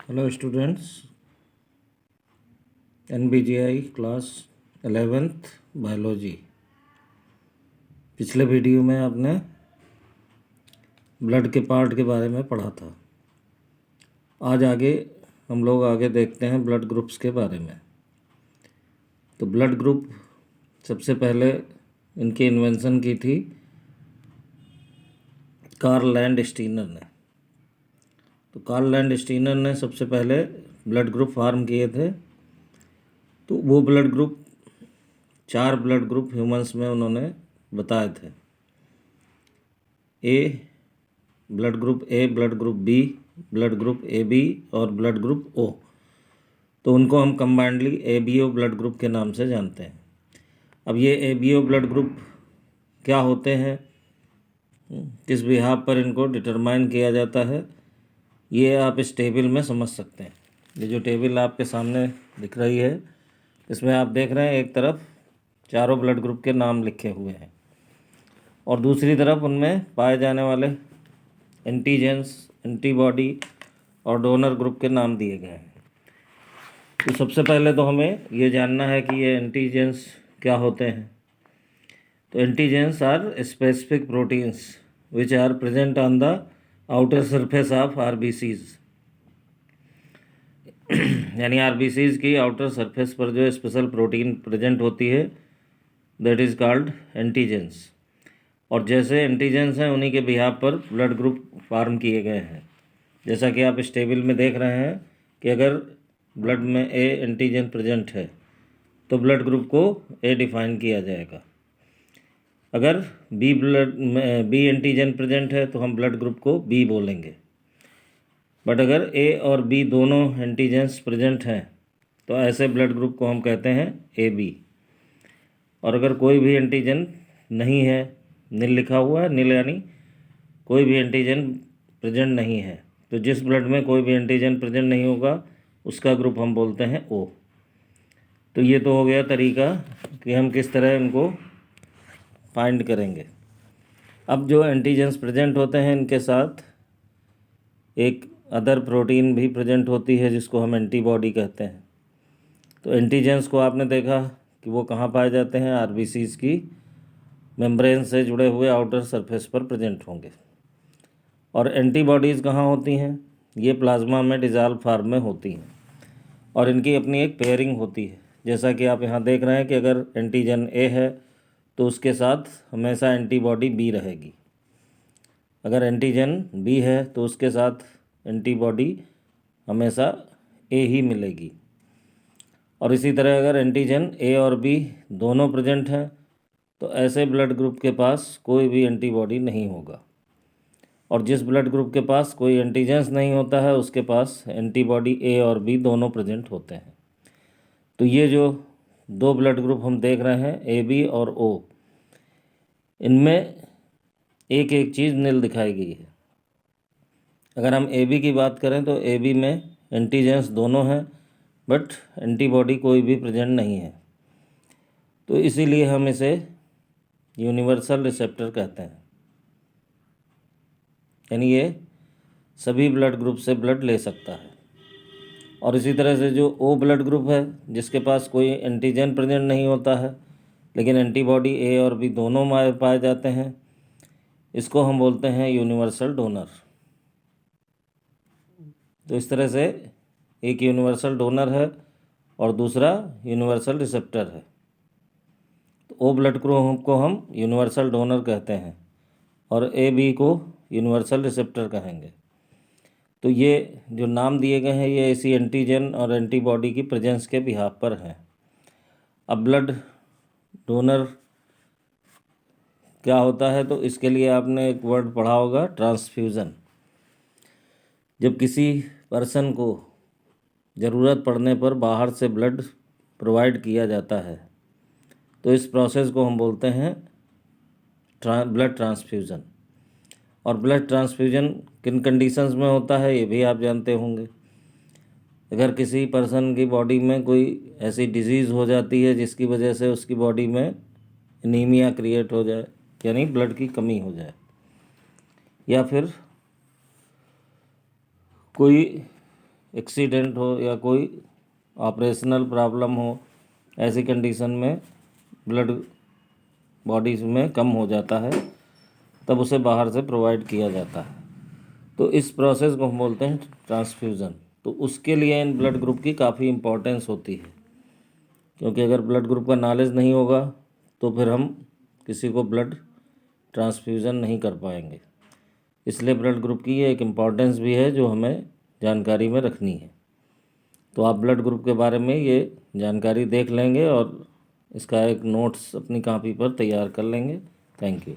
Hello students, NBGI class 11th biology. पिछले video में आपने ब्लड के पार्ट के बारे में पढ़ा था। आज हम लोग आगे देखते हैं ब्लड ग्रुप्स के बारे में। तो ब्लड ग्रुप सबसे पहले इनकी इन्वेंशन की थी कार्ल लैंडस्टीनर ने। तो कार्ल लैंडस्टीनर ने सबसे पहले ब्लड ग्रुप फार्म किए थे। तो वो blood group 4 blood group humans में उन्होंने बताए थे। Blood group A, blood group B, blood group AB और ब्लड ग्रुप O। तो उनको हम कंबाइंडली ABO ब्लड ग्रुप के नाम से जानते हैं। अब ये ABO ब्लड ग्रुप क्या होते हैं, किस बिहाफ पर इनको डिटरमाइन किया जाता है, ये आप इस टेबल में समझ सकते हैं। ये जो टेबल आपके सामने दिख रही है, इसमें आप देख रहे हैं एक तरफ चारों ब्लड ग्रुप के नाम लिखे हुए हैं और दूसरी तरफ उनमें पाए जाने वाले एंटीजेंस, एंटीबॉडी और डोनर ग्रुप के नाम दिए गए हैं। तो सबसे पहले तो हमें ये जानना है कि ये एंटीजेंस क्या होते हैं। तो antigens are specific proteins which are present on the outer surface of RBCs। यानी RBCs की आउटर सरफेस पर जो स्पेशल प्रोटीन प्रेजेंट होती है, दैट इज़ कॉल्ड एंटीजेंस। और जैसे एंटीजेंस हैं उन्हीं के बिहाफ पर ब्लड ग्रुप फार्म किए गए हैं। जैसा कि आप इस टेबल में देख रहे हैं कि अगर ब्लड में A एंटीजन प्रेजेंट है तो ब्लड ग्रुप को A डिफाइन किया जाएगा। अगर B एंटीजन प्रेजेंट है तो हम ब्लड ग्रुप को B बोलेंगे। बट अगर A और B दोनों एंटीजेंस प्रेजेंट हैं तो ऐसे ब्लड ग्रुप को हम कहते हैं AB। और अगर कोई भी एंटीजन नहीं है, नील लिखा हुआ है, नील यानी कोई भी एंटीजन प्रेजेंट नहीं है, तो जिस ब्लड में कोई भी एंटीजन प्रेजेंट नहीं होगा उसका ग्रुप हम बोलते हैं O। तो ये तो हो गया तरीका कि हम किस तरह इनको फाइंड करेंगे। अब जो एंटीजेंस प्रेजेंट होते हैं इनके साथ एक अदर प्रोटीन भी प्रेजेंट होती है जिसको हम एंटीबॉडी कहते हैं। तो एंटीजेंस को आपने देखा कि वो कहाँ पाए जाते हैं, RBCs की मेम्ब्रेन से जुड़े हुए आउटर सरफेस पर प्रेजेंट होंगे। और एंटीबॉडीज़ कहाँ होती हैं, ये प्लाज्मा में डिज़ॉल्व फॉर्म में होती हैं और इनकी अपनी एक पेयरिंग होती है। जैसा कि आप यहाँ देख रहे हैं कि अगर एंटीजन A है तो उसके साथ हमेशा एंटीबॉडी B रहेगी। अगर एंटीजन B है तो उसके साथ एंटीबॉडी हमेशा A ही मिलेगी। और इसी तरह अगर एंटीजन A और B दोनों प्रेजेंट हैं तो ऐसे ब्लड ग्रुप के पास कोई भी एंटीबॉडी नहीं होगा। और जिस ब्लड ग्रुप के पास कोई एंटीजेंस नहीं होता है उसके पास एंटीबॉडी A और B दोनों प्रेजेंट होते हैं। तो ये जो 2 ब्लड ग्रुप हम देख रहे हैं AB और O, इनमें एक एक चीज़ नील दिखाई गई है। अगर हम AB की बात करें तो AB में एंटीजेंस दोनों हैं बट एंटीबॉडी कोई भी प्रेजेंट नहीं है, तो इसीलिए हम इसे यूनिवर्सल रिसेप्टर कहते हैं। यानी ये सभी ब्लड ग्रुप से ब्लड ले सकता है। और इसी तरह से जो O ब्लड ग्रुप है जिसके पास कोई एंटीजन प्रेजेंट नहीं होता है लेकिन एंटीबॉडी A और B दोनों पाए जाते हैं, इसको हम बोलते हैं यूनिवर्सल डोनर। तो इस तरह से एक यूनिवर्सल डोनर है और दूसरा यूनिवर्सल रिसेप्टर है। तो O ब्लड ग्रुप को हम यूनिवर्सल डोनर कहते हैं और AB को यूनिवर्सल रिसेप्टर कहेंगे। तो ये जो नाम दिए गए हैं ये इसी एंटीजन और एंटीबॉडी की प्रेजेंस के बिहाफ पर हैं। अब ब्लड डोनर क्या होता है, तो इसके लिए आपने एक वर्ड पढ़ा होगा, ट्रांसफ्यूज़न। जब किसी पर्सन को ज़रूरत पड़ने पर बाहर से ब्लड प्रोवाइड किया जाता है तो इस प्रोसेस को हम बोलते हैं ब्लड ट्रांसफ्यूज़न। और ब्लड ट्रांसफ्यूजन किन कंडीशंस में होता है ये भी आप जानते होंगे। अगर किसी पर्सन की बॉडी में कोई ऐसी डिजीज़ हो जाती है जिसकी वजह से उसकी बॉडी में एनीमिया क्रिएट हो जाए, यानी ब्लड की कमी हो जाए, या फिर कोई एक्सीडेंट हो या कोई ऑपरेशनल प्रॉब्लम हो, ऐसी कंडीशन में ब्लड बॉडीज में कम हो जाता है, तब उसे बाहर से प्रोवाइड किया जाता है। तो इस प्रोसेस को हम बोलते हैं ट्रांसफ्यूज़न। तो उसके लिए इन ब्लड ग्रुप की काफ़ी इम्पोर्टेंस होती है, क्योंकि अगर ब्लड ग्रुप का नॉलेज नहीं होगा तो फिर हम किसी को ब्लड ट्रांसफ्यूज़न नहीं कर पाएंगे। इसलिए ब्लड ग्रुप की ये एक इम्पॉर्टेंस भी है जो हमें जानकारी में रखनी है। तो आप ब्लड ग्रुप के बारे में ये जानकारी देख लेंगे और इसका एक नोट्स अपनी कॉपी पर तैयार कर लेंगे। Thank you.